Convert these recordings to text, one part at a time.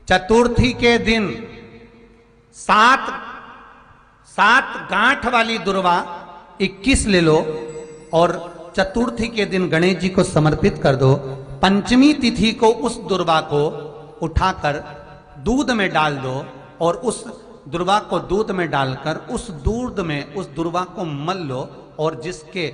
चतुर्थी के दिन सात गांठ वाली दुर्वा 21 ले लो और चतुर्थी के दिन गणेश जी को समर्पित कर दो। पंचमी तिथि को उस दुर्वा को उठाकर दूध में डाल दो और उस दुर्वा को दूध में डालकर उस दूध में उस दुर्वा को मल लो और जिसके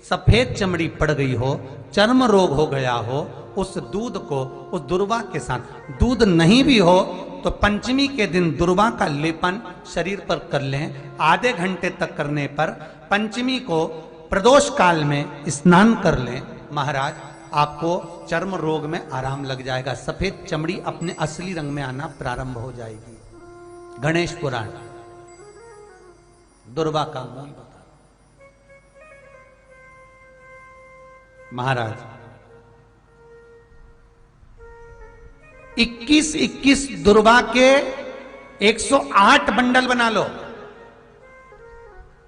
सफेद चमड़ी पड़ गई हो, चर्म रोग हो गया हो, उस दूध को उस दुर्वा के साथ, दूध नहीं भी हो तो पंचमी के दिन दुर्वा का लेपन शरीर पर कर लें। आधे घंटे तक करने पर पंचमी को प्रदोष काल में स्नान कर लें। महाराज आपको चर्म रोग में आराम लग जाएगा, सफेद चमड़ी अपने असली रंग में आना प्रारंभ हो जाएगी। गणेश पुराण दुर्वा का मूल बता। महाराज 21 दुर्वा के 108 बंडल बना लो।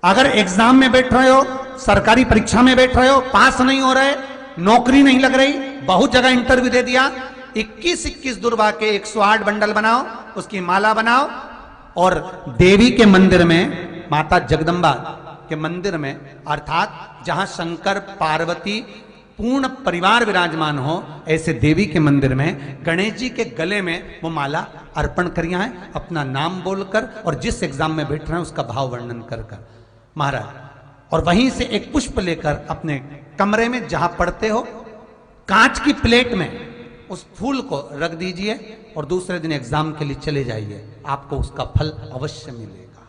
अगर एग्जाम में बैठ रहे हो, सरकारी परीक्षा में बैठ रहे हो, पास नहीं हो रहे, नौकरी नहीं लग रही, बहुत जगह इंटरव्यू दे दिया, 21 दुर्वा के 108 बंडल बनाओ, उसकी माला बनाओ और देवी के मंदिर में, माता जगदम्बा के मंदिर में, अर्थात जहां शंकर पार्वती पूर्ण परिवार विराजमान हो, ऐसे देवी के मंदिर में गणेश जी के गले में वो माला अर्पण करिया है, अपना नाम बोलकर और जिस एग्जाम में बैठ रहे हैं उसका भाव वर्णन कर महाराज, और वहीं से एक पुष्प लेकर अपने कमरे में जहां पढ़ते हो कांच की प्लेट में उस फूल को रख दीजिए और दूसरे दिन एग्जाम के लिए चले जाइए। आपको उसका फल अवश्य मिलेगा,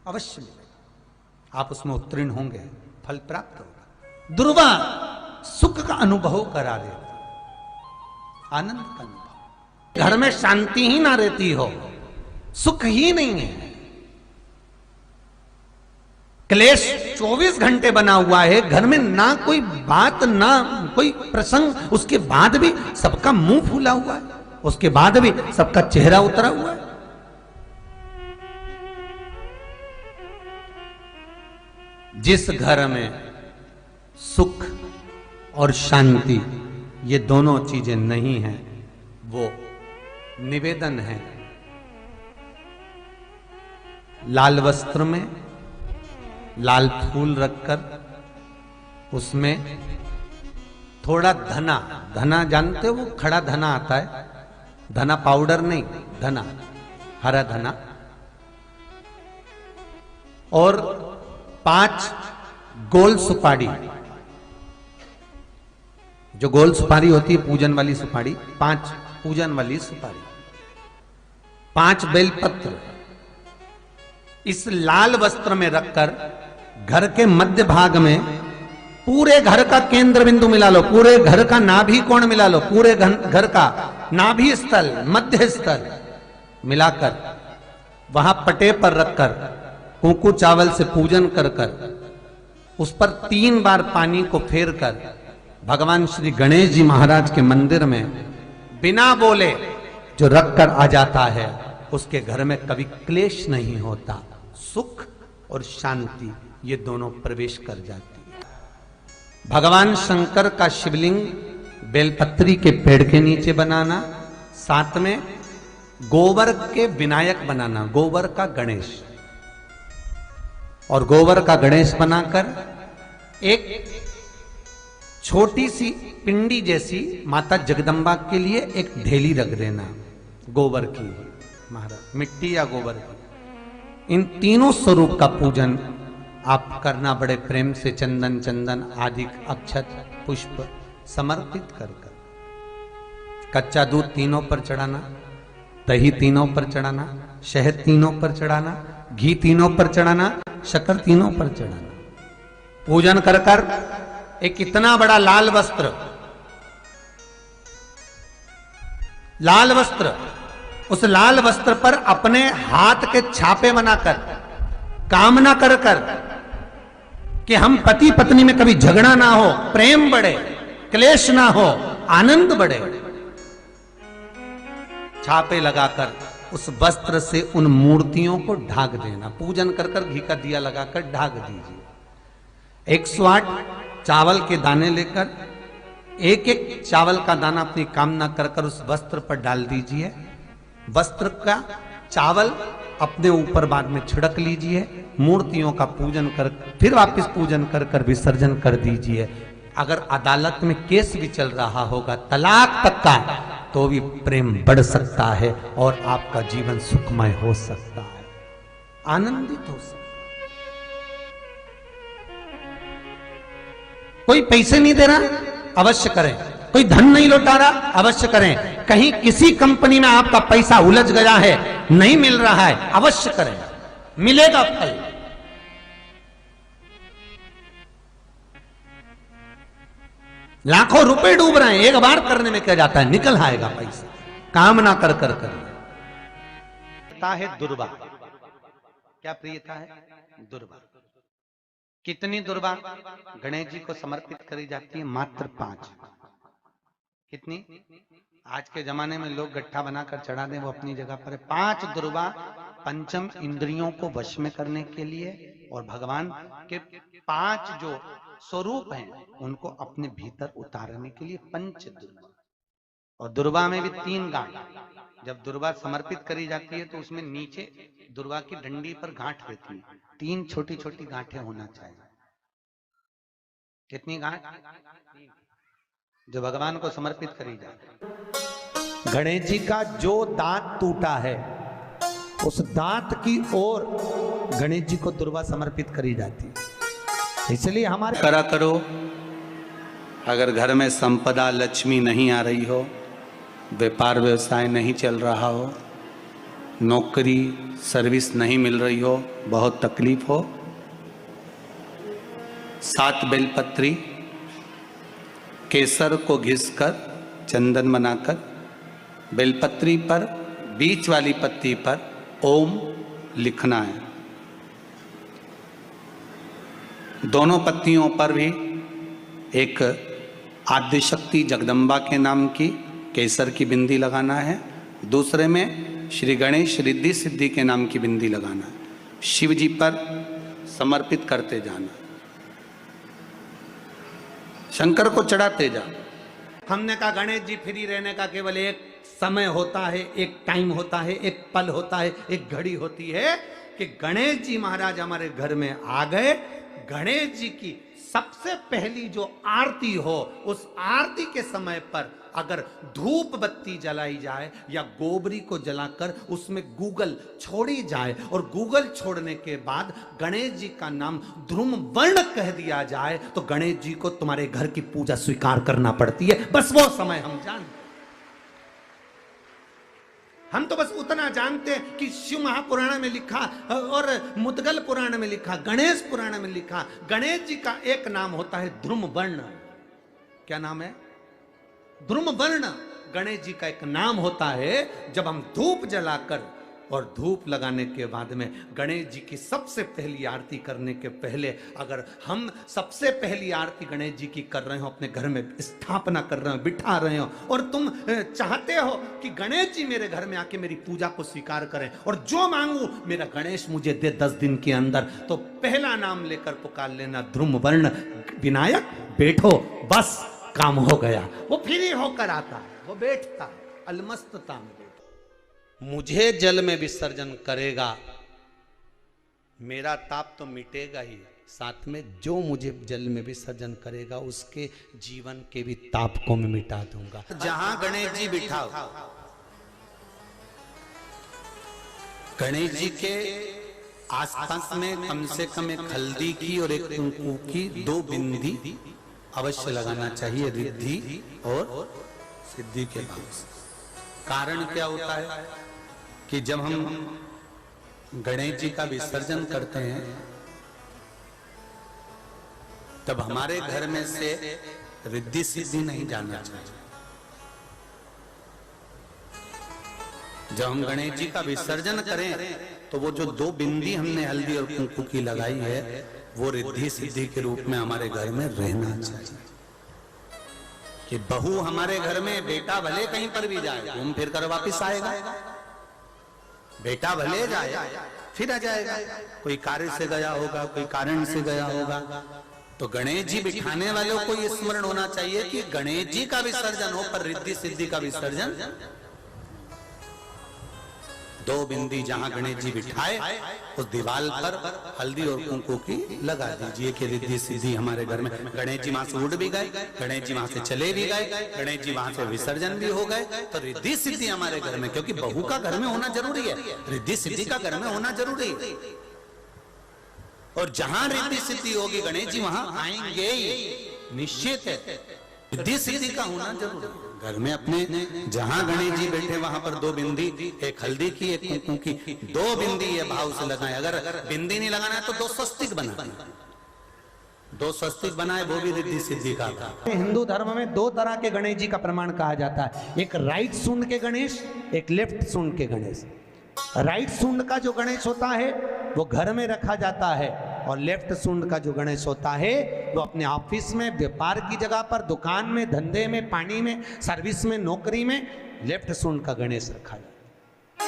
अवश्य मिलेगा, आप उसमें उत्तीर्ण होंगे, फल प्राप्त होगा। दुर्वा सुख का अनुभव करा देता, आनंद का अनुभव। घर में शांति ही ना रहती हो, सुख ही नहीं है, क्लेश 24 घंटे बना हुआ है, घर में ना कोई बात ना कोई प्रसंग, उसके बाद भी सबका मुंह फूला हुआ है, उसके बाद भी सबका चेहरा उतरा हुआ है। जिस घर में सुख और शांति ये दोनों चीजें नहीं हैं, वो निवेदन है लाल वस्त्र में लाल फूल रखकर उसमें थोड़ा धना, धना जानते हो, वो खड़ा धना आता है, धना पाउडर नहीं, धना, हरा धना, और 5 गोल सुपारी, जो गोल सुपारी होती है पूजन वाली सुपारी, 5 पूजन वाली सुपारी, 5 बेलपत्र इस लाल वस्त्र में रखकर घर के मध्य भाग में पूरे घर का केंद्र बिंदु मिला लो, पूरे घर का नाभि कोण मिला लो, पूरे घर का नाभि स्थल, मध्य स्थल मिलाकर वहां पटे पर रखकर कुंकू चावल से पूजन कर कर उस पर 3 बार पानी को फेर कर भगवान श्री गणेश जी महाराज के मंदिर में बिना बोले जो रख कर आ जाता है, उसके घर में कभी क्लेश नहीं होता, सुख और शांति ये दोनों प्रवेश कर जाती है। भगवान शंकर का शिवलिंग बेलपत्री के पेड़ के नीचे बनाना, साथ में गोबर के विनायक बनाना, गोबर का गणेश, और गोबर का गणेश बनाकर एक छोटी सी पिंडी जैसी माता जगदम्बा के लिए एक ढेली रख देना, गोबर की, महाराज मिट्टी या गोबर की। इन तीनों स्वरूप का पूजन आप करना बड़े प्रेम से, चंदन चंदन आदि अक्षत पुष्प समर्पित कर कर, कच्चा दूध तीनों पर चढ़ाना, दही तीनों पर चढ़ाना, शहद तीनों पर चढ़ाना, घी तीनों पर चढ़ाना, शक्कर तीनों पर चढ़ाना, पूजन कर कर एक इतना बड़ा लाल वस्त्र, लाल वस्त्र, उस लाल वस्त्र पर अपने हाथ के छापे बनाकर कामना कर कर कि हम पति पत्नी में कभी झगड़ा ना हो, प्रेम बढ़े, क्लेश ना हो, आनंद बढ़े, छापे लगाकर उस वस्त्र से उन मूर्तियों को ढाक देना, पूजन कर कर घी का दिया लगाकर ढाक दीजिए। 108 चावल के दाने लेकर एक एक चावल का दाना अपनी कामना कर कर उस वस्त्र पर डाल दीजिए। वस्त्र का चावल अपने ऊपर बाद में छिड़क लीजिए। मूर्तियों का पूजन कर फिर वापस पूजन कर कर विसर्जन कर दीजिए। अगर अदालत में केस भी चल रहा होगा तलाक तक का, तो भी प्रेम बढ़ सकता है और आपका जीवन सुखमय हो सकता है, आनंदित हो सकता है। कोई पैसे नहीं दे रहा, अवश्य करें। कोई धन नहीं लौटा रहा, अवश्य करें। कहीं किसी कंपनी में आपका पैसा उलझ गया है, नहीं मिल रहा है, अवश्य करें, मिलेगा फल। लाखों रुपए डूब रहे हैं, एक बार करने में क्या जाता है, निकल आएगा पैसा। कामना कर कर है दुर्वा। क्या प्रियता है? दुर्वा। कितनी दुर्वा गणेश जी को समर्पित करी जाती है? मात्र 5। कितनी? आज के जमाने में लोग गट्ठा बनाकर चढ़ा दें, वो अपनी जगह पर है। 5 दुर्वा पंचम इंद्रियों को वश में करने के लिए और भगवान के 5 जो स्वरूप हैं उनको अपने भीतर उतारने के लिए 5 दुर्वा। और दुर्वा में भी 3 गांठ। जब दुर्वा समर्पित करी जाती है तो उसमें नीचे दुर्वा की डंडी पर गांठ रहती है, 3 छोटी छोटी गांठें होना चाहिए। कितनी गांठ? जो भगवान को समर्पित करी जाए। गणेश जी का जो दांत टूटा है उस दांत की ओर गणेश जी को दुर्वा समर्पित करी जाती है। इसलिए हमारे करा करो। अगर घर में संपदा लक्ष्मी नहीं आ रही हो, व्यापार व्यवसाय नहीं चल रहा हो, नौकरी सर्विस नहीं मिल रही हो, बहुत तकलीफ हो, 7 बेलपत्री केसर को घिसकर चंदन बनाकर बेलपत्री पर बीच वाली पत्ती पर ओम लिखना है। दोनों पत्तियों पर भी एक आद्यशक्ति जगदम्बा के नाम की केसर की बिंदी लगाना है, दूसरे में श्री गणेश रिद्धि सिद्धि के नाम की बिंदी लगाना है। शिव जी पर समर्पित करते जाना, शंकर को चढ़ाते जा। हमने कहा गणेश जी फ्री रहने का केवल एक समय होता है, एक टाइम होता है, एक पल होता है, एक घड़ी होती है कि गणेश जी महाराज हमारे घर में आ गए। गणेश जी की सबसे पहली जो आरती हो, उस आरती के समय पर अगर धूप बत्ती जलाई जाए या गोबरी को जलाकर उसमें गूगल छोड़ी जाए और गूगल छोड़ने के बाद गणेश जी का नाम ध्रुम वर्ण कह दिया जाए, तो गणेश जी को तुम्हारे घर की पूजा स्वीकार करना पड़ती है। बस वो समय हम जानते। हम तो बस उतना जानते हैं कि शिव महापुराण में लिखा और मुद्गल पुराण में लिखा, गणेश पुराण में लिखा, गणेश जी का एक नाम होता है ध्रुम वर्ण। क्या नाम है? ध्रुम वर्ण गणेश जी का एक नाम होता है। जब हम धूप जलाकर और धूप लगाने के बाद में गणेश जी की सबसे पहली आरती करने के पहले अगर हम सबसे पहली आरती गणेश जी की कर रहे हो, अपने घर में स्थापना कर रहे हो, बिठा रहे हो, और तुम चाहते हो कि गणेश जी मेरे घर में आके मेरी पूजा को स्वीकार करें और जो मांगू मेरा गणेश मुझे दे 10 दिन के अंदर, तो पहला नाम लेकर पुकार लेना ध्रुम वर्ण विनायक, बैठो, बस काम हो गया। वो फ्री होकर आता है, वो बैठता है अलमस्तता में। मुझे जल में विसर्जन करेगा, मेरा ताप तो मिटेगा ही, साथ में जो मुझे जल में विसर्जन करेगा उसके जीवन के भी ताप को मैं मिटा दूंगा। जहां गणेश जी बिठाओ, गणेश जी के आसपास में कम से कम एक हल्दी की और एक कुंकू की 2 बिंदी अवश्य लगाना चाहिए, रिद्धि और सिद्धि के भाव से। कारण क्या होता है कि जब हम गणेश जी का विसर्जन करते हैं तब हमारे घर में से रिद्धि सिद्धि नहीं जाना चाहिए। जब हम गणेश जी का विसर्जन करें तो वो जो 2 बिंदी हमने हल्दी और कुंकू की लगाई है वो रिद्धि सिद्धि के रूप में हमारे घर में रहना चाहिए। कि बहू हमारे घर में, बेटा भले कहीं पर भी जाए घूम फिर कर वापिस आएगा, बेटा भले जाए फिर आ जाएगा, कोई कार्य से गया होगा, कोई कारण से गया होगा, तो गणेश जी बिठाने वालों को ये स्मरण होना चाहिए कि गणेश जी का विसर्जन हो, पर रिद्धि सिद्धि का विसर्जन। दो बिंदी जहां गणेश जी बिठाए उस दीवार पर हल्दी और कुंकू की लगा दीजिए कि रिद्धि सिद्धि हमारे घर में। गणेश जी वहां से उड़ भी गए, गणेश जी वहां से चले भी गए, गणेश जी वहां से विसर्जन भी हो गए, तो रिद्धि सिद्धि हमारे घर में, क्योंकि बहू का घर में होना जरूरी है, रिद्धि सिद्धि का घर में होना जरूरी है। और जहां रिद्धि सिद्धि होगी गणेश जी वहां आएंगे ही, निश्चित है। रिद्धि सिद्धि का होना जरूरी है। घर में अपने जहां गणेश जी बैठे वहां पर दो बिंदी, एक हल्दी की एक कुंकू की, दो बिंदी ये भाव से लगाए। अगर बिंदी नहीं लगाना है तो दो स्वस्तिक बनाए, दो स्वस्तिक बनाए, वो भी रिद्धि सिद्धि का था। हिंदू धर्म में दो तरह के गणेश जी का प्रमाण कहा जाता है, एक राइट सूंड के गणेश, एक लेफ्ट सूंड के गणेश। राइट सूंड का जो गणेश होता है वो घर में रखा जाता है, और लेफ्ट सूंड का जो गणेश होता है वो अपने ऑफिस में, व्यापार की जगह पर, दुकान में, धंधे में, पानी में, सर्विस में, नौकरी में लेफ्ट सूंड का गणेश रखा जाता है।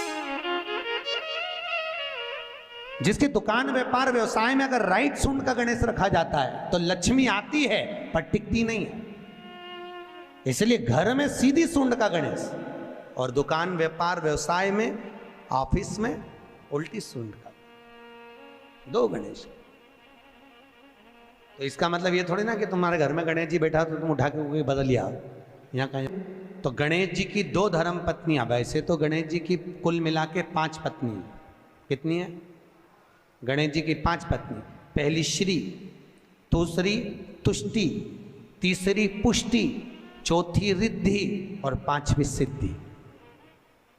जिसकी दुकान, व्यापार, व्यवसाय में अगर राइट सूंड का गणेश रखा जाता है तो लक्ष्मी आती है पर टिकती नहीं है। इसलिए घर में सीधी सूंड का गणेश, और दुकान, व्यापार, व्यवसाय में, ऑफिस में उल्टी सूंड का, दो गणेश। तो इसका मतलब ये थोड़ी ना कि तुम्हारे घर में गणेश जी बैठा तो तुम उठा के बदल लिया यहाँ कहीं। तो गणेश जी की दो धर्म पत्नियां, वैसे तो गणेश जी की कुल मिला के 5 पत्नी। कितनी है? गणेश जी की 5 पत्नी। पहली श्री, दूसरी तुष्टि, तीसरी पुष्टि, चौथी रिद्धि और 5वीं सिद्धि।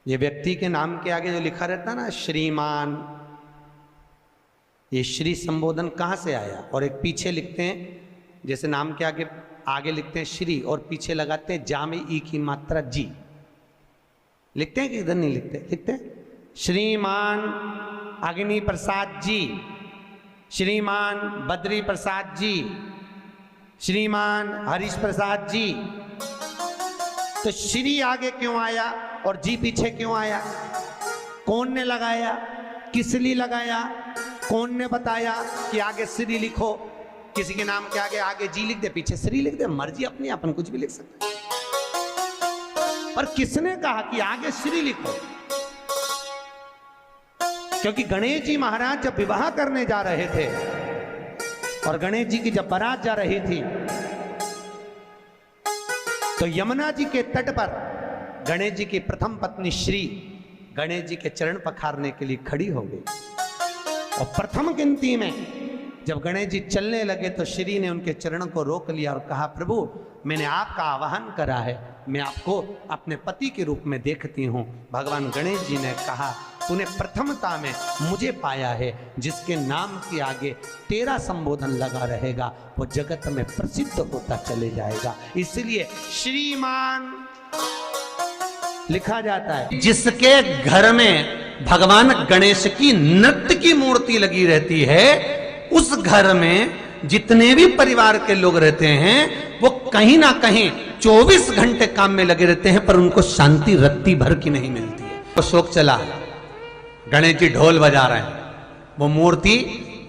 ये व्यक्ति के नाम के आगे जो लिखा रहता है ना श्रीमान, ये श्री संबोधन कहाँ से आया? और एक पीछे लिखते हैं, जैसे नाम के आगे लिखते हैं श्री और पीछे लगाते हैं जा में ई की मात्रा जी। लिखते हैं कि इधर नहीं लिखते? लिखते हैं श्रीमान अग्नि प्रसाद जी, श्रीमान बद्री प्रसाद जी, श्रीमान हरीश प्रसाद जी। तो श्री आगे क्यों आया और जी पीछे क्यों आया? कौन ने लगाया? किस लिए लगाया? कौन ने बताया कि आगे श्री लिखो? किसी के नाम के आगे जी लिख दे, पीछे श्री लिख दे, मर्जी अपनी, अपन कुछ भी लिख सकते हैं। पर किसने कहा कि आगे श्री लिखो? क्योंकि गणेश जी महाराज जब विवाह करने जा रहे थे और गणेश जी की जब बारात जा रही थी तो यमुना जी के तट पर गणेश जी की प्रथम पत्नी श्री गणेश जी के चरण पखारने के लिए खड़ी हो गई। और प्रथम गिनती में जब गणेश जी चलने लगे तो श्री ने उनके चरणों को रोक लिया और कहा, प्रभु मैंने आपका आवाहन करा है, मैं आपको अपने पति के रूप में देखती हूँ। भगवान गणेश जी ने कहा, तूने प्रथमता में मुझे पाया है, जिसके नाम के आगे तेरा संबोधन लगा रहेगा वो जगत में प्रसिद्ध होता चले जाएगा। इसलिए श्रीमान लिखा जाता है। जिसके घर में भगवान गणेश की नृत्य की मूर्ति लगी रहती है, उस घर में जितने भी परिवार के लोग रहते हैं वो कहीं ना कहीं 24 घंटे काम में लगे रहते हैं, पर उनको शांति रत्ती भर की नहीं मिलती है। तो शोक चला, गणेश जी ढोल बजा रहे हैं, वो मूर्ति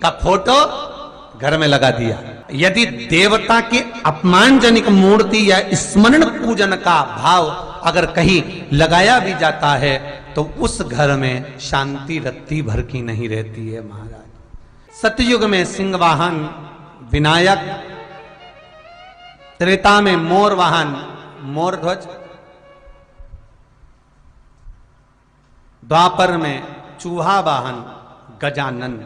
का फोटो घर में लगा दिया। यदि देवता की अपमानजनक मूर्ति या स्मरण पूजन का भाव अगर कहीं लगाया भी जाता है तो उस घर में शांति रत्ती भर की नहीं रहती है महाराज। सतयुग में सिंह वाहन विनायक, त्रेता में मोर वाहन मोर ध्वज, द्वापर में चूहा वाहन गजानन,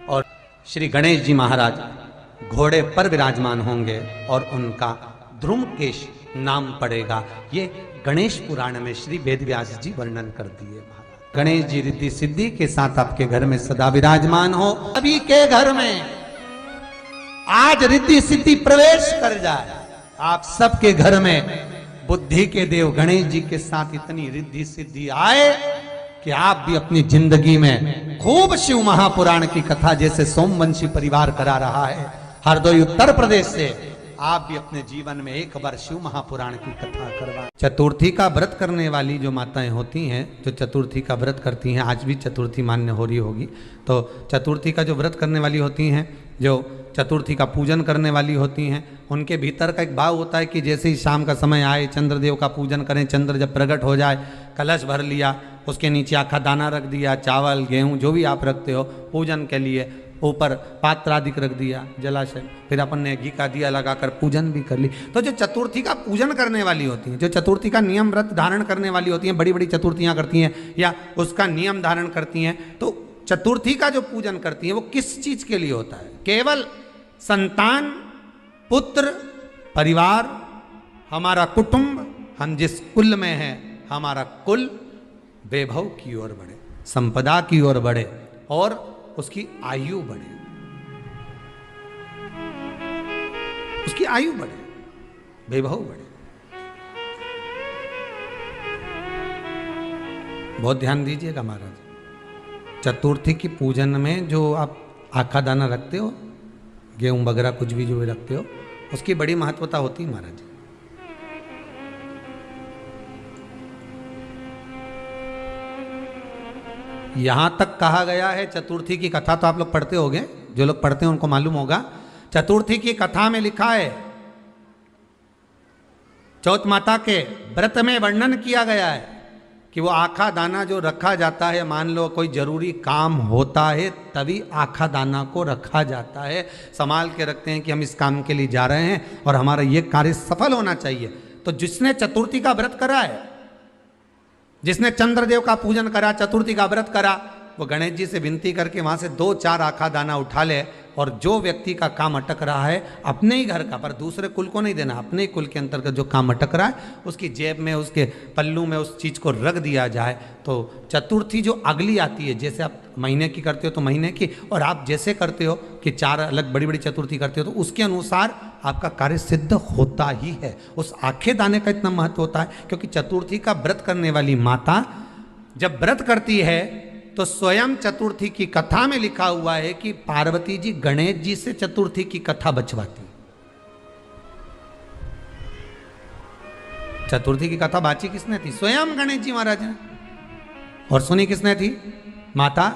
और श्री गणेश जी महाराज घोड़े पर विराजमान होंगे और उनका ध्रुमकेश नाम पड़ेगा। ये गणेश पुराण में श्री वेदव्यास जी वर्णन कर दिए महाराज। गणेश जी रिद्धि सिद्धि के साथ आपके घर में सदा विराजमान हो। सभी के घर में आज रिद्धि सिद्धि प्रवेश कर जाए। आप सबके घर में बुद्धि के देव गणेश जी के साथ इतनी रिद्धि सिद्धि आए कि आप भी अपनी जिंदगी में खूब शिव महापुराण की कथा जैसे सोमवंशी परिवार करा रहा है, हरदोई उत्तर प्रदेश से आप भी अपने जीवन में एक बार शिव महापुराण की कथा करवा। चतुर्थी का व्रत करने वाली जो माताएं होती हैं, जो चतुर्थी का व्रत करती हैं, आज भी चतुर्थी मान्य हो रही होगी, तो चतुर्थी का जो व्रत करने वाली होती हैं, जो चतुर्थी का पूजन करने वाली होती हैं, उनके भीतर का एक भाव होता है कि जैसे ही शाम का समय आए चंद्रदेव का पूजन करें, चंद्र जब प्रकट हो जाए, कलश भर लिया, उसके नीचे आखा दाना रख दिया, चावल गेहूं जो भी आप रखते हो पूजन के लिए, ऊपर पात्र आदि रख दिया, जलाशय, फिर अपन ने घी का दिया लगाकर पूजन भी कर ली। तो जो चतुर्थी का पूजन करने वाली होती हैं, जो चतुर्थी का नियम व्रत धारण करने वाली होती हैं, बड़ी बड़ी चतुर्थियां करती हैं या उसका नियम धारण करती हैं, तो चतुर्थी का जो पूजन करती हैं वो किस चीज के लिए होता है? केवल संतान, पुत्र, परिवार, हमारा कुटुंब, हम जिस कुल में हैं, हमारा कुल वैभव की ओर बढ़े, संपदा की ओर बढ़े और उसकी आयु बढ़े, उसकी आयु बढ़े, वैभव बढ़े। बहुत ध्यान दीजिएगा महाराज, चतुर्थी की पूजन में जो आप आखा दाना रखते हो, गेहूं वगैरह कुछ भी जो भी रखते हो, उसकी बड़ी महत्वता होती है महाराज। यहां तक कहा गया है, चतुर्थी की कथा तो आप लोग पढ़ते होंगे, जो लोग पढ़ते हैं उनको मालूम होगा, चतुर्थी की कथा में लिखा है, चौथ माता के व्रत में वर्णन किया गया है कि वो आखा दाना जो रखा जाता है, मान लो कोई जरूरी काम होता है तभी आखा दाना को रखा जाता है, संभाल के रखते हैं कि हम इस काम के लिए जा रहे हैं और हमारा ये कार्य सफल होना चाहिए। तो जिसने चतुर्थी का व्रत करा है, जिसने चंद्रदेव का पूजन करा, चतुर्थी का व्रत करा, वो गणेश जी से विनती करके वहां से 2-4 आखा दाना उठा ले, और जो व्यक्ति का काम अटक रहा है अपने ही घर का, पर दूसरे कुल को नहीं देना, अपने ही कुल के अंतर्गत जो काम अटक रहा है उसकी जेब में, उसके पल्लू में उस चीज को रख दिया जाए। तो चतुर्थी जो अगली आती है, जैसे आप महीने की करते हो तो महीने की, और आप जैसे करते हो कि 4 अलग बड़ी बड़ी चतुर्थी करते हो, तो उसके अनुसार आपका कार्य सिद्ध होता ही है। उस आखे दाने का इतना महत्व होता है क्योंकि चतुर्थी का व्रत करने वाली माता जब व्रत करती है तो स्वयं चतुर्थी की कथा में लिखा हुआ है कि पार्वती जी गणेश जी से चतुर्थी की कथा बचवाती। चतुर्थी की कथा बाची किसने थी? स्वयं गणेश जी महाराज ने। और सुनी किसने थी? माता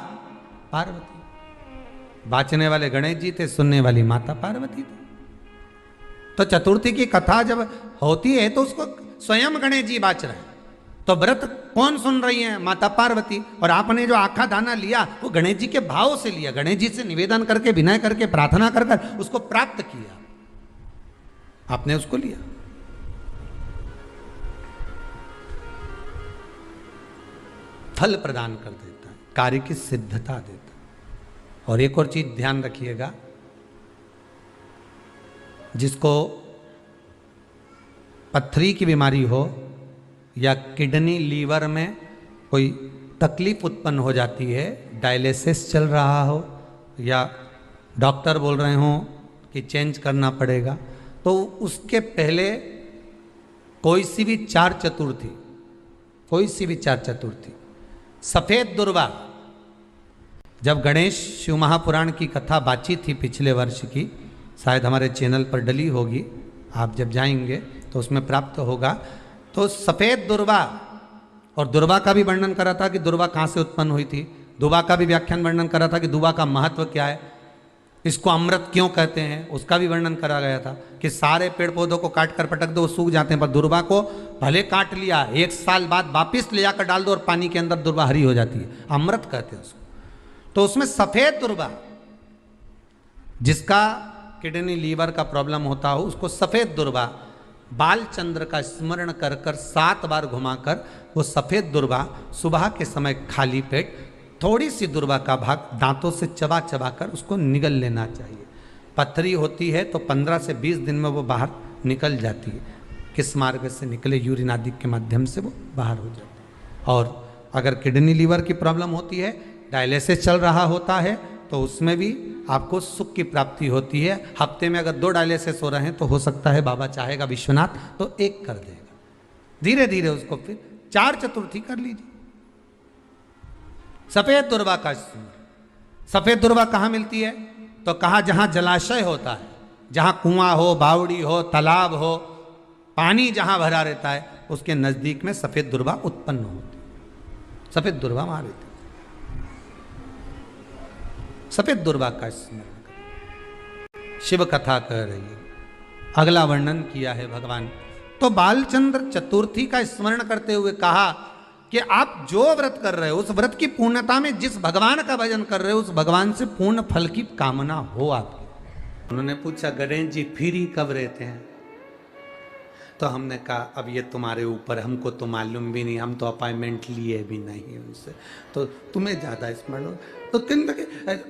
पार्वती। बाचने वाले गणेश जी थे, सुनने वाली माता पार्वती थी। तो चतुर्थी की कथा जब होती है तो उसको स्वयं गणेश जी बाच रहे हैं, तो व्रत कौन सुन रही है? माता पार्वती। और आपने जो आखा दाना लिया वो गणेश जी के भाव से लिया, गणेश जी से निवेदन करके, विनय करके, प्रार्थना कर कर उसको प्राप्त किया, आपने उसको लिया। फल प्रदान कर देता है, कार्य की सिद्धता देता है। और एक और चीज ध्यान रखिएगा, जिसको पथरी की बीमारी हो या किडनी लीवर में कोई तकलीफ उत्पन्न हो जाती है, डायलिसिस चल रहा हो या डॉक्टर बोल रहे हो कि चेंज करना पड़ेगा, तो उसके पहले कोई सी भी 4 चतुर्थी, कोई सी भी 4 चतुर्थी, सफेद दुर्वा, जब गणेश शिव महापुराण की कथा बाची थी पिछले वर्ष की, शायद हमारे चैनल पर डली होगी, आप जब जाएंगे तो उसमें प्राप्त होगा। तो सफेद दुर्वा, और दुर्वा का भी वर्णन करा था कि दुर्वा कहाँ से उत्पन्न हुई थी, दुर्वा का भी व्याख्यान वर्णन करा था कि दुर्वा का महत्व क्या है, इसको अमृत क्यों कहते हैं, उसका भी वर्णन करा गया था कि सारे पेड़ पौधों को काट कर पटक दो, वो सूख जाते हैं, पर दुर्वा को भले काट लिया, 1 साल बाद वापिस ले जाकर डाल दो और पानी के अंदर दुर्वा हरी हो जाती है, अमृत कहते हैं उसको। तो उसमें सफेद दुर्वा, जिसका किडनी लीवर का प्रॉब्लम होता हो, उसको सफेद दुर्वा, बाल चंद्र का स्मरण कर कर 7 बार घुमाकर वो सफेद दुर्वा सुबह के समय खाली पेट थोड़ी सी दुर्वा का भाग दांतों से चबा चबा कर उसको निगल लेना चाहिए। पथरी होती है तो 15 से 20 दिन में वो बाहर निकल जाती है, किस मार्ग से निकले, यूरिन आदि के माध्यम से वो बाहर हो जाती है। और अगर किडनी लीवर की प्रॉब्लम होती है, डायलिसिस चल रहा होता है, तो उसमें भी आपको सुख की प्राप्ति होती है। हफ्ते में अगर 2 डायलिसिस हो रहे हैं तो हो सकता है बाबा चाहेगा विश्वनाथ तो 1 कर देगा, धीरे धीरे उसको फिर 4 चतुर्थी कर लीजिए। सफेद दुर्वा का स्मरण। सफेद दुर्वा कहाँ मिलती है? तो कहा जहां जलाशय होता है, जहां कुआं हो, बावड़ी हो, तालाब हो, पानी जहां भरा रहता है, उसके नजदीक में सफेद दुर्वा उत्पन्न होती। सफेद दुर्वा वहां रहती। सफेद दुर्वा का स्मरण करें। शिव कथा कह रही है, अगला वर्णन किया है भगवान। तो बालचंद्र चतुर्थी का स्मरण करते हुए कहा कि आप जो व्रत कर रहे हो, उस व्रत की पूर्णता में जिस भगवान का भजन कर रहे हो, उस भगवान से पूर्ण फल की कामना हो आपकी। उन्होंने पूछा, गणेश जी फ्री कब रहते हैं? तो हमने कहा, अब ये तुम्हारे ऊपर, हमको तो मालूम भी नहीं, हम तो अपॉइंटमेंट लिए भी नहीं उनसे, तो तुम्हें ज्यादा स्मरण हो। तो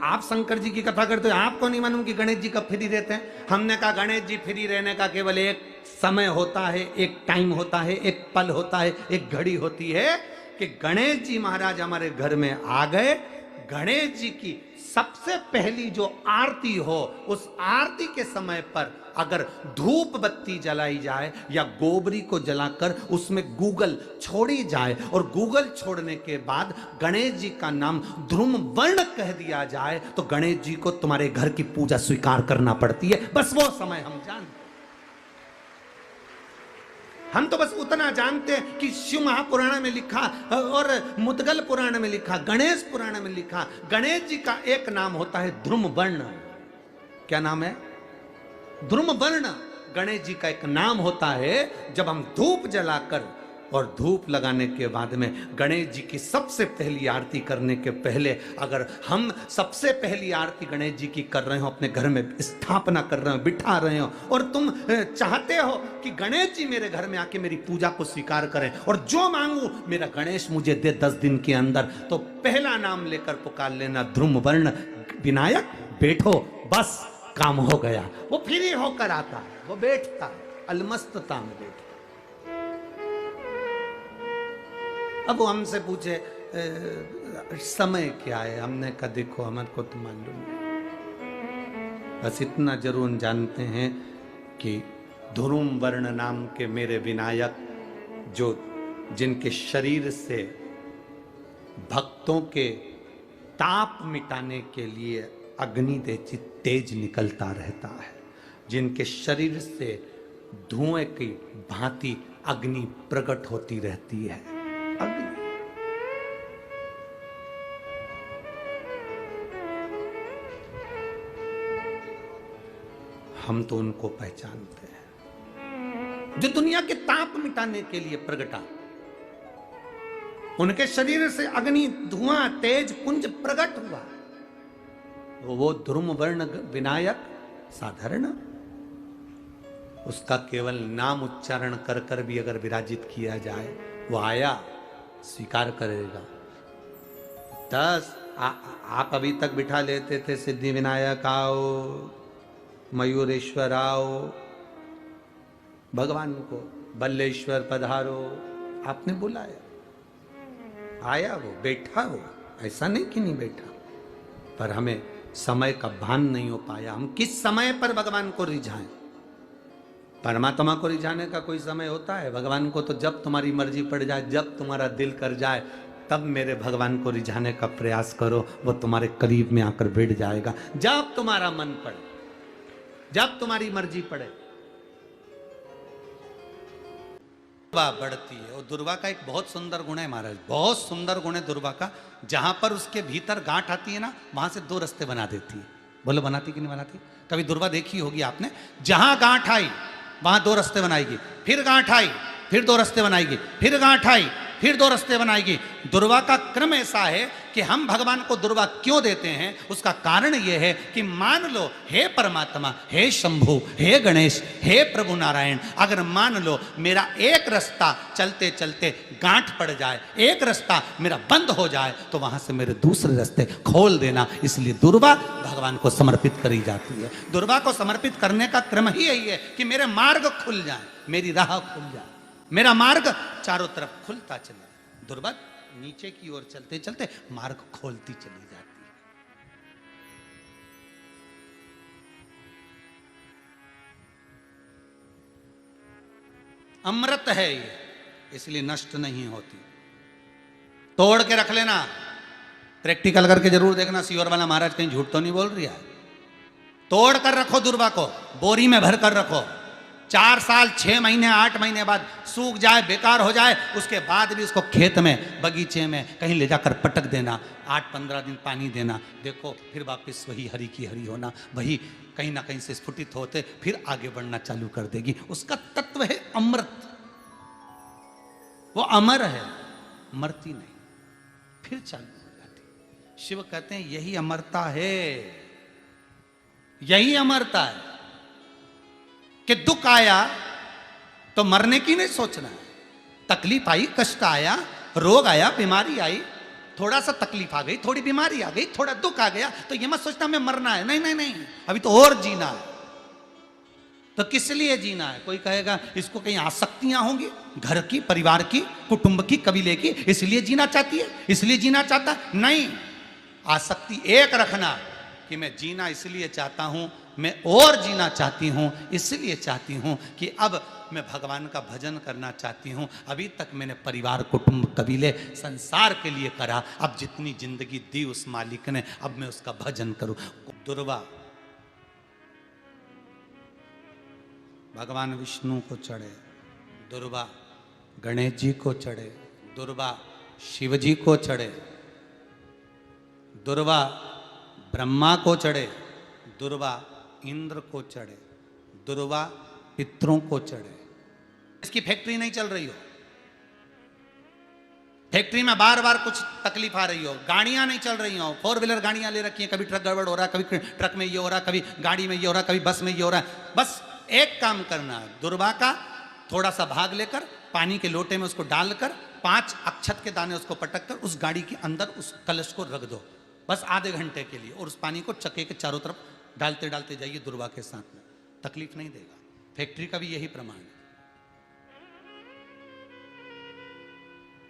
आप शंकर जी की कथा करते हो, आपको नहीं मालूम कि गणेश जी कब फ्री रहते हैं? हमने कहा, गणेश जी फ्री रहने का केवल एक समय होता है, एक टाइम होता है, एक पल होता है, एक घड़ी होती है कि गणेश जी महाराज हमारे घर में आ गए। गणेश जी की सबसे पहली जो आरती हो, उस आरती के समय पर अगर धूप बत्ती जलाई जाए या गोबरी को जलाकर उसमें गूगल छोड़ी जाए और गूगल छोड़ने के बाद गणेश जी का नाम ध्रुम वर्ण कह दिया जाए, तो गणेश जी को तुम्हारे घर की पूजा स्वीकार करना पड़ती है। बस वो समय हम जानते। हम तो बस उतना जानते हैं कि शिव महापुराण में लिखा और मुद्गल पुराण में लिखा, गणेश पुराण में लिखा, गणेश जी का एक नाम होता है ध्रुम वर्ण। क्या नाम है? ध्रुम वर्ण गणेश जी का एक नाम होता है। जब हम धूप जलाकर और धूप लगाने के बाद में गणेश जी की सबसे पहली आरती करने के पहले, अगर हम सबसे पहली आरती गणेश जी की कर रहे हो, अपने घर में स्थापना कर रहे हो, बिठा रहे हो, और तुम चाहते हो कि गणेश जी मेरे घर में आके मेरी पूजा को स्वीकार करें और जो मांगू मेरा गणेश मुझे दे 10 दिन के अंदर, तो पहला नाम लेकर पुकार लेना, ध्रुम वर्ण विनायक बैठो, बस काम हो गया। वो फ्री होकर आता है, वो बैठता है, अलमस्तता में बैठता। अब वो हमसे पूछे समय क्या है? हमने कहा, देखो हमारे को तो मालूम नहीं, बस इतना जरूर जानते हैं कि ध्रुम वर्ण नाम के मेरे विनायक, जो जिनके शरीर से भक्तों के ताप मिटाने के लिए अग्नि तेज निकलता रहता है, जिनके शरीर से धुएं की भांति अग्नि प्रकट होती रहती है। अग्नि हम तो उनको पहचानते हैं जो दुनिया के ताप मिटाने के लिए प्रगटा। उनके शरीर से अग्नि धुआं तेज पुंज प्रकट हुआ। वो ध्रुम वर्ण विनायक साधारण, उसका केवल नाम उच्चारण कर कर भी अगर विराजित किया जाए, वो आया स्वीकार करेगा। 10 आप अभी तक बिठा लेते थे, सिद्धि विनायक आओ, मयूरेश्वर आओ, भगवान को बल्लेश्वर पधारो, आपने बुलाया, आया, वो बैठा, वो ऐसा नहीं कि नहीं बैठा, पर हमें समय का भान नहीं हो पाया। हम किस समय पर भगवान को रिझाएं? परमात्मा को रिझाने का कोई समय होता है? भगवान को तो जब तुम्हारी मर्जी पड़ जाए, जब तुम्हारा दिल कर जाए, तब मेरे भगवान को रिझाने का प्रयास करो, वो तुम्हारे करीब में आकर बैठ जाएगा। जब तुम्हारा मन पड़े, जब तुम्हारी मर्जी पड़े। दुर्वा बढ़ती है, और दुर्वा का एक बहुत सुंदर गुण है महाराज, बहुत सुंदर गुण है दुर्वा का। जहां पर उसके भीतर गांठ आती है ना, वहां से 2 रास्ते बना देती है। बोलो बनाती कि नहीं बनाती? कभी दुर्वा देखी होगी आपने। जहां गांठ आई वहां 2 रास्ते बनाएगी, फिर गांठ आई फिर 2 रास्ते बनाएगी, फिर गांठ आई फिर 2 रास्ते बनाएगी। दुर्वा का क्रम ऐसा है कि हम भगवान को दुर्वा क्यों देते हैं, उसका कारण यह है कि मान लो, हे परमात्मा, हे शंभु, हे गणेश, हे प्रभु नारायण, अगर मान लो मेरा एक रास्ता चलते चलते गांठ पड़ जाए, एक रास्ता मेरा बंद हो जाए, तो वहां से मेरे दूसरे रास्ते खोल देना। इसलिए दुर्वा भगवान को समर्पित करी जाती है। दुर्वा को समर्पित करने का क्रम ही यही है कि मेरे मार्ग खुल जाए, मेरी राह खुल जाए, मेरा मार्ग चारों तरफ खुलता चले। दुर्वा नीचे की ओर चलते चलते मार्ग खोलती चली जाती है। अमृत है ये, इसलिए नष्ट नहीं होती। तोड़ के रख लेना, प्रैक्टिकल करके जरूर देखना, सियोर वाला महाराज कहीं झूठ तो नहीं बोल रहा है। तोड़ कर रखो दुर्वा को, बोरी में भर कर रखो। 4 साल 6 महीने 8 महीने बाद सूख जाए, बेकार हो जाए, उसके बाद भी उसको खेत में, बगीचे में कहीं ले जाकर पटक देना, 8-15 दिन पानी देना, देखो फिर वापस वही हरी की हरी होना, वही कहीं ना कहीं से स्फुटित होते फिर आगे बढ़ना चालू कर देगी। उसका तत्व है अमृत, वो अमर है, मरती नहीं, फिर चालू हो जाती। शिव कहते हैं यही अमरता है, यही अमरता है कि दुख आया तो मरने की नहीं सोचना है। तकलीफ आई, कष्ट आया, रोग आया, बीमारी आई, थोड़ा सा तकलीफ आ गई, थोड़ी बीमारी आ गई, थोड़ा दुख आ गया, तो ये मत सोचना मैं मरना है, नहीं नहीं नहीं, अभी तो और जीना है। तो किस लिए जीना है? कोई कहेगा इसको कहीं आसक्तियां होंगी, घर की, परिवार की, कुटुंब की, कबीले की, इसलिए जीना चाहती है, इसलिए जीना चाहता नहीं। आसक्ति एक रखना कि मैं जीना इसलिए चाहता हूं, मैं और जीना चाहती हूं, इसलिए चाहती हूं कि अब मैं भगवान का भजन करना चाहती हूं। अभी तक मैंने परिवार, कुटुंब, कबीले, संसार के लिए करा, अब जितनी जिंदगी दी उस मालिक ने, अब मैं उसका भजन करूं। दुर्वा भगवान विष्णु को चढ़े, दुर्वा गणेश जी को चढ़े, दुर्वा शिव जी को चढ़े, दुर्वा ब्रह्मा को चढ़े, दुर्वा इंद्र को चढ़े, दुर्वा पितरों को चढ़े। इसकी फैक्ट्री नहीं चल रही हो, फैक्ट्री में बार बार कुछ तकलीफ आ रही हो, गाड़ियां नहीं चल रही हो, 4 व्हीलर गाड़ियां ले रखी हैं, कभी ट्रक गड़बड़ हो रहा है, कभी ट्रक में ये हो रहा है, कभी गाड़ी में ये हो रहा है, कभी बस में ये हो रहा है। बस एक काम करना है, दुर्वा का थोड़ा सा भाग लेकर पानी के लोटे में उसको डालकर 5 अक्षत के दाने उसको पटक कर उस गाड़ी के अंदर उस कलश को रख दो, बस आधे घंटे के लिए, और उस पानी को चक्के के चारों तरफ डालते डालते जाइए दुर्वा के साथ में, तकलीफ नहीं देगा। फैक्ट्री का भी यही प्रमाण है।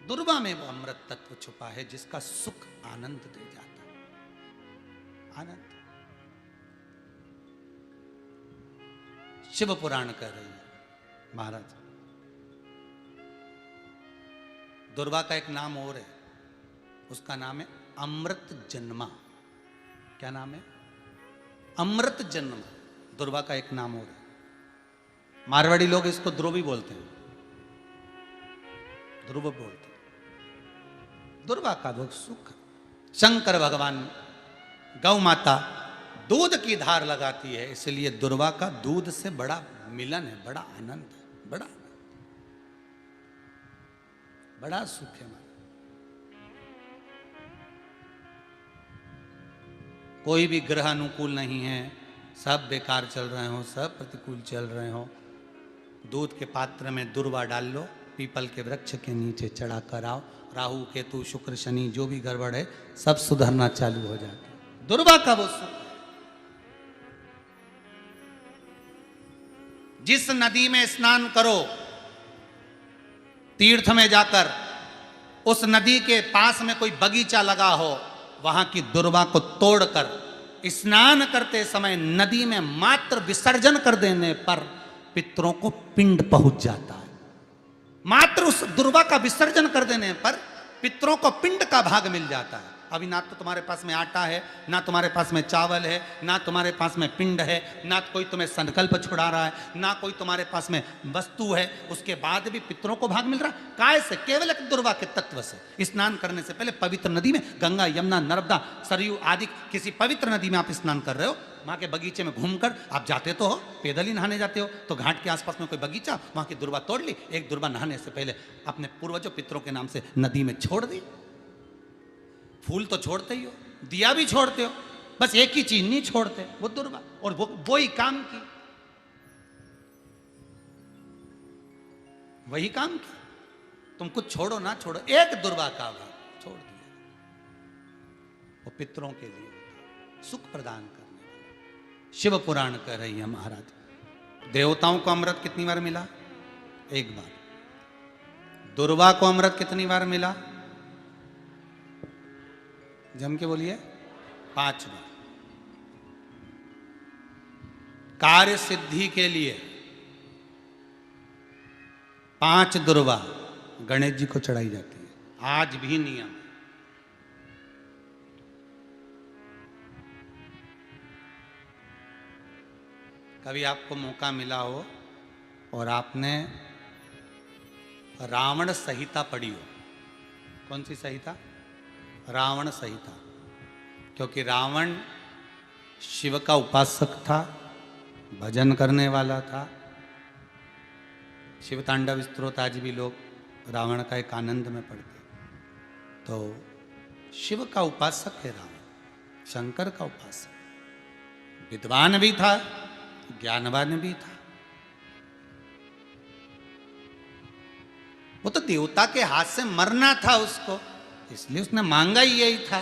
दुर्वा में वो अमृत तत्व छुपा है जिसका सुख आनंद दे जाता है, आनंद। शिव पुराण कह रही है महाराज, दुर्वा का एक नाम और है, उसका नाम है अमृत जन्मा। क्या नाम है? अमृत जन्म। दुर्वा का एक नाम और है। मारवाड़ी लोग इसको ध्रुवी बोलते हैं, ध्रुव बोलते हैं। दुर्वा का वो सुख, शंकर भगवान गौ माता दूध की धार लगाती है, इसलिए दुर्वा का दूध से बड़ा मिलन है, बड़ा आनंद है, बड़ा सुख है। कोई भी ग्रह अनुकूल नहीं है, सब बेकार चल रहे हो, सब प्रतिकूल चल रहे हो, दूध के पात्र में दुर्वा डाल लो, पीपल के वृक्ष के नीचे चढ़ा कर आओ, राहु केतु शुक्र शनि जो भी गड़बड़ है सब सुधरना चालू हो जाता है। दुर्वा का वो सुख। जिस नदी में स्नान करो, तीर्थ में जाकर, उस नदी के पास में कोई बगीचा लगा हो, वहां की दुर्वा को तोड़कर स्नान करते समय नदी में मात्र विसर्जन कर देने पर पितरों को पिंड पहुंच जाता है। मात्र उस दुर्वा का विसर्जन कर देने पर पितरों को पिंड का भाग मिल जाता है। अभी ना तो तुम्हारे पास में आटा है, ना तुम्हारे पास में चावल है, ना तुम्हारे पास में पिंड है, ना कोई तुम्हें संकल्प छुड़ा रहा है, ना कोई तुम्हारे पास में वस्तु है, उसके बाद भी पितरों को भाग मिल रहा है। काय से? केवल एक दुर्वा के तत्व से। स्नान करने से पहले पवित्र नदी में, गंगा, यमुना, नर्मदा, सरयू आदि किसी पवित्र नदी में आप स्नान कर रहे हो, वहां के बगीचे में घूमकर आप जाते तो हो, पैदल ही नहाने जाते हो, तो घाट के आसपास में कोई बगीचा, वहां की दुर्वा तोड़ ली, एक दुर्वा नहाने से पहले अपने पूर्वजों पितरों के नाम से नदी में छोड़ दी। फूल तो छोड़ते ही हो, दिया भी छोड़ते हो, बस एक ही चीज नहीं छोड़ते, वो दुर्वा, और वो ही काम की, वही काम की। तुम कुछ छोड़ो ना छोड़ो, एक दुर्वा का भाग छोड़ दिया, वो पितरों के लिए सुख प्रदान करने वाला। शिव पुराण कह रही है महाराज, देवताओं को अमृत कितनी बार मिला? एक बार। दुर्वा को अमृत कितनी बार मिला? जम के बोलिए, 5 बार। कार्य सिद्धि के लिए 5 दुर्वा गणेश जी को चढ़ाई जाती है, आज भी नियम। कभी आपको मौका मिला हो और आपने रावण संहिता पढ़ी हो। कौन सी संहिता? रावण संहिता। क्योंकि रावण शिव का उपासक था, भजन करने वाला था। शिव तांडव स्तोत्र आज भी लोग रावण का एक आनंद में पढ़ते। तो शिव का उपासक है रावण, शंकर का उपासक। विद्वान भी था, ज्ञानवान भी था। वो तो देवता के हाथ से मरना था उसको, इसलिए उसने मांगा ही यही था।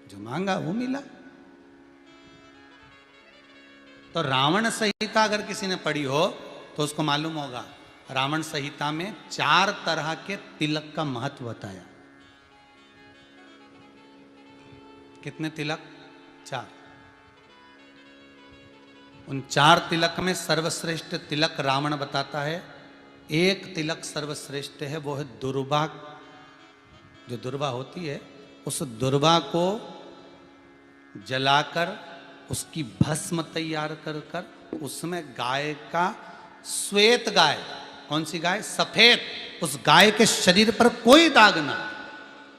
जो मांगा वो मिला। तो रावण संहिता अगर किसी ने पढ़ी हो तो उसको मालूम होगा, रावण संहिता में 4 तरह के तिलक का महत्व बताया। कितने तिलक? 4। उन 4 तिलक में सर्वश्रेष्ठ तिलक रावण बताता है। एक तिलक सर्वश्रेष्ठ है, वो है दुर्वा। जो दुर्वा होती है, उस दुर्वा को जलाकर उसकी भस्म तैयार कर कर उसमें गाय का श्वेत गाय, कौन सी गाय? सफेद। उस गाय के शरीर पर कोई दाग ना,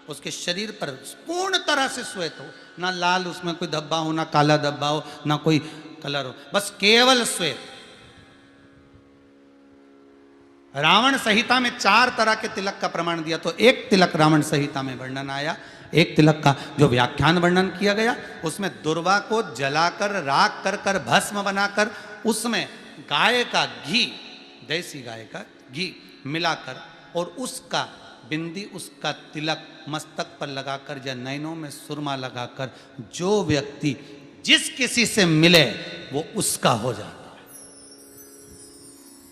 उसके शरीर पर पूर्ण तरह से श्वेत हो, ना लाल उसमें कोई धब्बा हो, ना काला धब्बा हो, ना कोई कलर हो, बस केवल श्वेत। रावण संहिता में 4 तरह के तिलक का प्रमाण दिया। तो एक तिलक रावण संहिता में वर्णन आया, एक तिलक का जो व्याख्यान वर्णन किया गया, उसमें दुर्वा को जलाकर राख कर कर भस्म बनाकर उसमें गाय का घी, देसी गाय का घी मिलाकर और उसका बिंदी, उसका तिलक मस्तक पर लगाकर या नैनों में सुरमा लगाकर जो व्यक्ति जिस किसी से मिले वो उसका हो जाता है।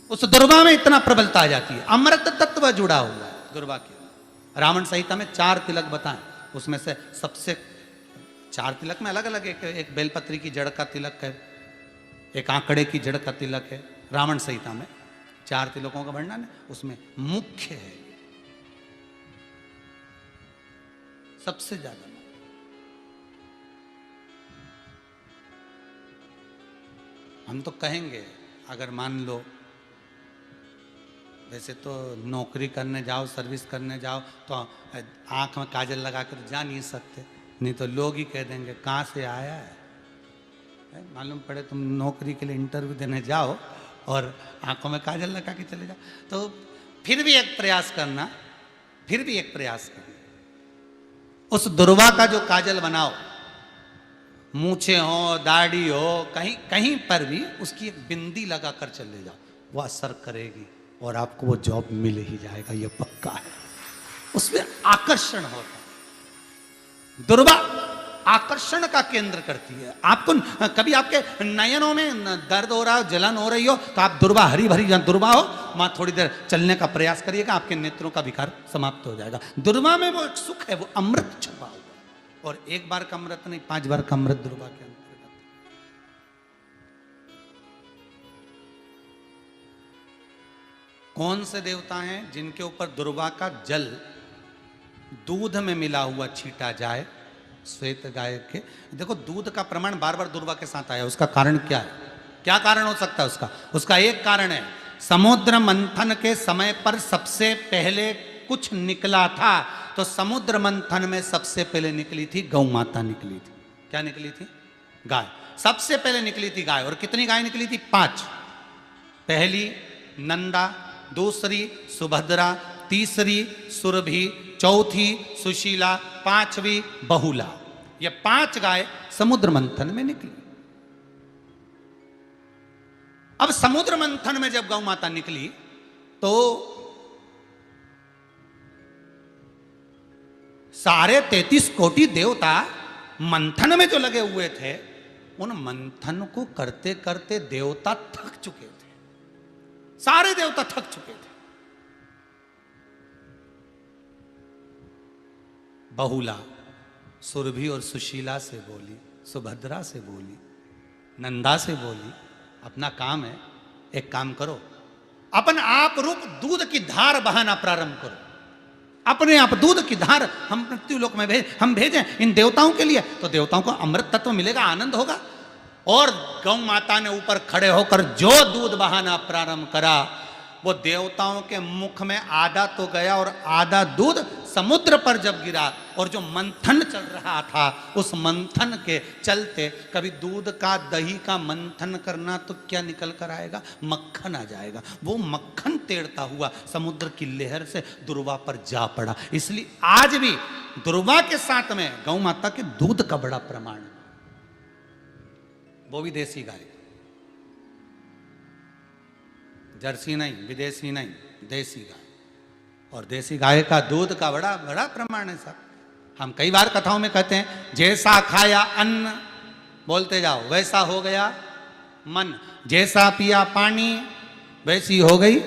उस दुर्वा में इतना प्रबलता आ जाती है, अमृत तत्व जुड़ा हुआ है दुर्वा के। रावण संहिता में 4 तिलक बताएं, उसमें से सबसे 4 तिलक में अलग अलग, एक बेलपत्री की जड़ का तिलक है, एक आंकड़े की जड़ का तिलक है। रावण संहिता में 4 तिलकों का वर्णन है, उसमें मुख्य है सबसे ज्यादा। हम तो कहेंगे, अगर मान लो वैसे तो नौकरी करने जाओ, सर्विस करने जाओ तो आंख में काजल लगा कर जा नहीं सकते, नहीं तो लोग ही कह देंगे कहाँ से आया है। मालूम पड़े तुम नौकरी के लिए इंटरव्यू देने जाओ और आंखों में काजल लगा के चले जाओ, तो फिर भी एक प्रयास करना, फिर भी एक प्रयास करना। उस दुर्वा का जो काजल बनाओ, मूछे हो, दाढ़ी हो, कहीं कहीं पर भी उसकी एक बिंदी लगा कर चले जाओ, वो असर करेगी और आपको वो जॉब मिल ही जाएगा, ये पक्का है। उसमें आकर्षण होता है। दुर्वा आकर्षण का केंद्र करती है। आपको कभी आपके नयनों में दर्द हो रहा हो, जलन हो रही हो, तो आप दुर्वा, हरी भरी जहाँ दुर्वा हो वहां थोड़ी देर चलने का प्रयास करिएगा, आपके नेत्रों का विकार समाप्त हो जाएगा। दुर्वा में वो एक सुख है, वो अमृत छुपा हुआ, और एक बार का अमृत नहीं, 5 बार का अमृत दुर्वा के अंतर्गत। कौन से देवता हैं जिनके ऊपर दुर्वा का जल दूध में मिला हुआ छीटा जाए? श्वेत गाय के। देखो दूध का प्रमाण बार बार दुर्वा के साथ आया, उसका कारण क्या है? क्या कारण हो सकता है उसका? उसका एक कारण है, समुद्र मंथन के समय पर सबसे पहले कुछ निकला था, तो समुद्र मंथन में सबसे पहले निकली थी गौ माता निकली थी। क्या निकली थी? गाय। सबसे पहले निकली थी गाय। और कितनी गाय निकली थी? 5। पहली नंदा, दूसरी सुभद्रा, तीसरी सुरभि, चौथी सुशीला, 5वीं बहुला। ये 5 गाय समुद्र मंथन में निकली। अब समुद्र मंथन में जब गौ माता निकली तो सारे 33 कोटि देवता मंथन में जो लगे हुए थे, उन मंथन को करते करते देवता थक चुके थे। सारे देवता थक चुके थे। बहुला सुरभि और सुशीला से बोली, सुभद्रा से बोली, नंदा से बोली, अपना काम है, एक काम करो, अपन आप रूप दूध की धार बहाना प्रारंभ करो। अपने आप दूध की धार हम मृत्युलोक में हम भेजें इन देवताओं के लिए, तो देवताओं को अमृत तत्व मिलेगा, आनंद होगा। और गौ माता ने ऊपर खड़े होकर जो दूध बहाना प्रारंभ करा, वो देवताओं के मुख में आधा तो गया और आधा दूध समुद्र पर जब गिरा, और जो मंथन चल रहा था उस मंथन के चलते, कभी दूध का दही का मंथन करना तो क्या निकल कर आएगा, मक्खन आ जाएगा। वो मक्खन तेड़ता हुआ समुद्र की लहर से दुर्वा पर जा पड़ा। इसलिए आज भी दुर्वा के साथ में गौ माता के दूध का बड़ा प्रमाण है, वो भी देसी गाय, जर्सी नहीं, विदेशी नहीं, देसी गाय। और देसी गाय का दूध का बड़ा बड़ा प्रमाण है साहब। हम कई बार कथाओं में कहते हैं, जैसा खाया अन्न, बोलते जाओ, वैसा हो गया मन, जैसा पिया पानी वैसी हो गई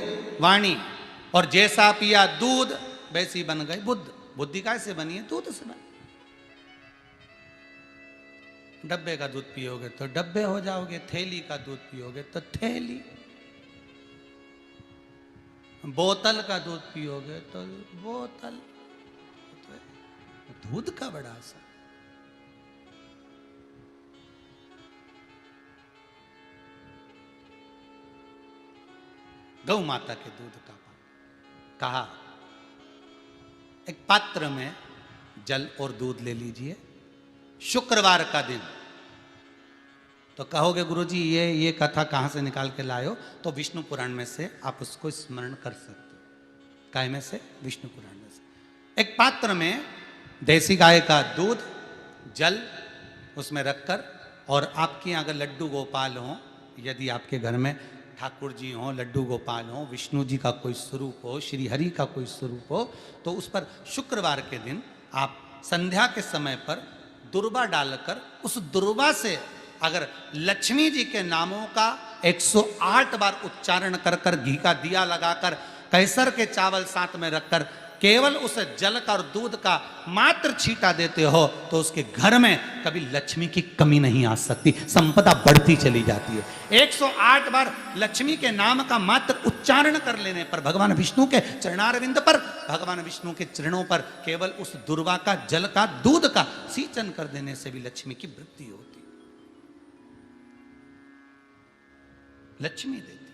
वाणी, और जैसा पिया दूध वैसी बन गई बुद्ध। बुद्धि कैसे बनी है? दूध से बनी। डब्बे का दूध पियोगे तो डब्बे हो जाओगे, थैली का दूध पियोगे तो थैली, बोतल का दूध पियोगे तो बोतल। दूध का बड़ा असर। गौ माता के दूध का पान। कहा एक पात्र में जल और दूध ले लीजिए, शुक्रवार का दिन। तो कहोगे गुरुजी ये कथा कहाँ से निकाल के लाए हो? तो विष्णु पुराण में से आप उसको स्मरण कर सकते हो। काय में से? विष्णु पुराण में से। एक पात्र में देसी गाय का दूध, जल उसमें रखकर, और आपके यहाँ अगर लड्डू गोपाल हो, यदि आपके घर में ठाकुर जी हो, लड्डू गोपाल हो, विष्णु जी का कोई स्वरूप हो, श्री हरि का कोई स्वरूप हो, तो उस पर शुक्रवार के दिन आप संध्या के समय पर दुर्वा डालकर, उस दुर्वा से अगर लक्ष्मी जी के नामों का 108 बार उच्चारण कर कर, घी का दिया लगाकर, कैसर के चावल साथ में रखकर, केवल उस जल का और दूध का मात्र छींटा देते हो, तो उसके घर में कभी लक्ष्मी की कमी नहीं आ सकती, संपदा बढ़ती चली जाती है। 108 बार लक्ष्मी के नाम का मात्र उच्चारण कर लेने पर, भगवान विष्णु के चरणारविंद पर, भगवान विष्णु के चरणों पर केवल उस दुर्वा का, जल का, दूध का सींचन कर देने से भी लक्ष्मी की वृद्धि होती, लक्ष्मी देती।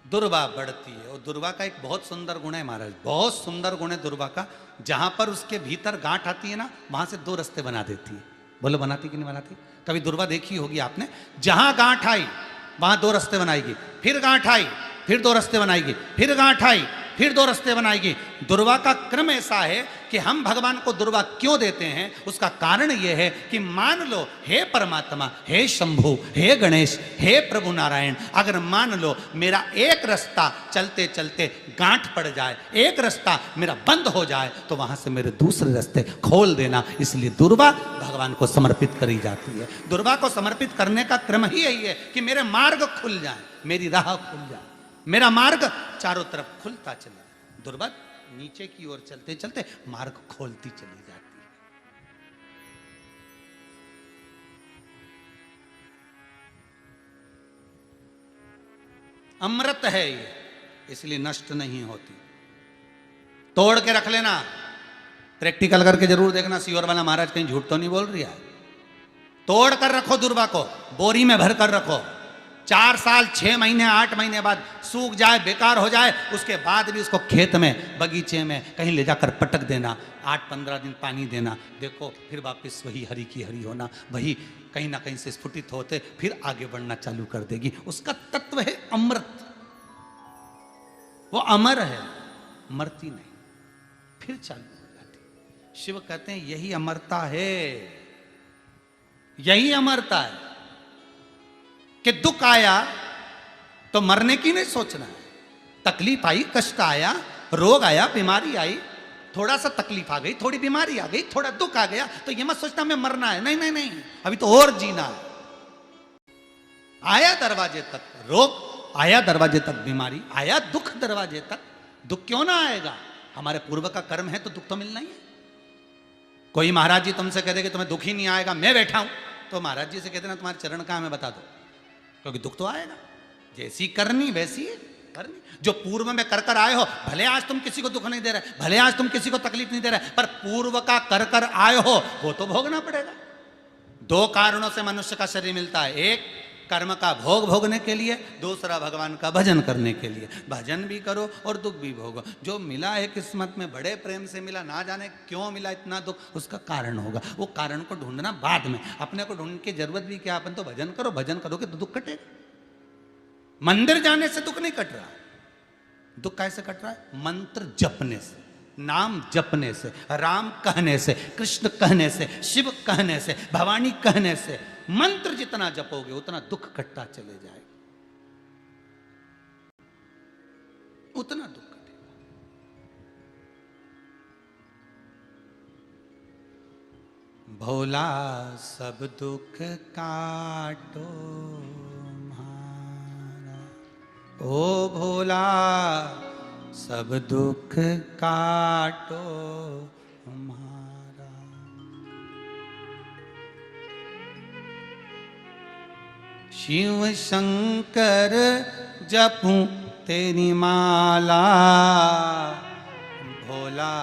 दुर्वा बढ़ती है। और दुर्वा का एक बहुत सुंदर गुण है महाराज, बहुत सुंदर गुण है दुर्वा का। जहां पर उसके भीतर गांठ आती है ना, वहां से 2 रास्ते बना देती है। बोलो बनाती कि नहीं बनाती? कभी दुर्वा देखी होगी आपने, जहां गांठ आई वहां 2 रास्ते बनाएगी, फिर गांठ आई फिर 2 रास्ते बनाएगी, फिर गांठ आई फिर 2 रास्ते बनाएगी। दुर्वा का क्रम ऐसा है कि हम भगवान को दुर्वा क्यों देते हैं, उसका कारण यह है कि मान लो, हे परमात्मा, हे शंभु, हे गणेश, हे प्रभु नारायण, अगर मान लो मेरा एक रास्ता चलते चलते गांठ पड़ जाए, एक रास्ता मेरा बंद हो जाए, तो वहां से मेरे दूसरे रास्ते खोल देना। इसलिए दुर्वा भगवान को समर्पित करी जाती है। दुर्वा को समर्पित करने का क्रम ही यही है कि मेरे मार्ग खुल जाए, मेरी राह खुल जाए, मेरा मार्ग चारों तरफ खुलता चले। दुर्वा नीचे की ओर चलते चलते मार्ग खोलती चली जाती है। अमृत है ये, इसलिए नष्ट नहीं होती। तोड़ के रख लेना, प्रैक्टिकल करके जरूर देखना, सियोर वाला महाराज कहीं झूठ तो नहीं बोल रही है। तोड़ कर रखो दुर्वा को, बोरी में भर कर रखो, 4 साल 6 महीने 8 महीने बाद सूख जाए, बेकार हो जाए, उसके बाद भी उसको खेत में, बगीचे में कहीं ले जाकर पटक देना, 8-15 दिन पानी देना, देखो फिर वापस वही हरी की हरी होना, वही कहीं ना कहीं से स्फुटित होते फिर आगे बढ़ना चालू कर देगी। उसका तत्व है अमृत, वो अमर है, मरती नहीं, फिर चालू हो जाती। शिव कहते हैं यही अमरता है, यही अमरता है कि दुख आया तो मरने की नहीं सोचना है। तकलीफ आई, कष्ट आया, रोग आया, बीमारी आई, थोड़ा सा तकलीफ आ गई, थोड़ी बीमारी आ गई, थोड़ा दुख आ गया, तो ये मत सोचना मैं मरना है, नहीं नहीं नहीं, अभी तो और जीना है। आया दरवाजे तक रोग, आया दरवाजे तक बीमारी, आया दुख दरवाजे तक, दुख क्यों ना आएगा? हमारे पूर्व का कर्म है तो दुख तो मिलना ही है। कोई महाराज जी तुमसे कह दे कि तुम्हें दुख ही नहीं आएगा, मैं बैठा हूं, तो महाराज जी से कहते ना तुम्हारे चरण कहां, मैं बता दो, क्योंकि दुख तो आएगा। जैसी करनी वैसी कर नहीं। जो पूर्व में कर कर आए हो, भले आज तुम किसी को दुख नहीं दे रहे, भले आज तुम किसी को तकलीफ नहीं दे रहे, पर पूर्व का कर कर आए हो वो तो भोगना पड़ेगा। दो कारणों से मनुष्य का शरीर मिलता है, एक कर्म का भोग भोगने के लिए, दूसरा भगवान का भजन करने के लिए। भजन भी करो और दुख भी भोगो। जो मिला है किस्मत में, बड़े प्रेम से मिला, ना जाने क्यों मिला इतना दुख, उसका कारण होगा। वो कारण को ढूंढना बाद में, अपने को ढूंढने की जरूरत भी क्या, अपन तो भजन करो, भजन करोगे तो दुख कटेगा। मंदिर जाने से दुख नहीं कट रहा, दुख कैसे कट रहा है? मंत्र जपने से, नाम जपने से, राम कहने से, कृष्ण कहने से, शिव कहने से, भवानी कहने से। मंत्र जितना जपोगे उतना दुख कटता चले जाएगा, उतना दुख कटेगा। भोला सब दुख काटो हमारा, ओ भोला सब दुख काटो हमारा। शिव शंकर जपूं तेरी माला, भोला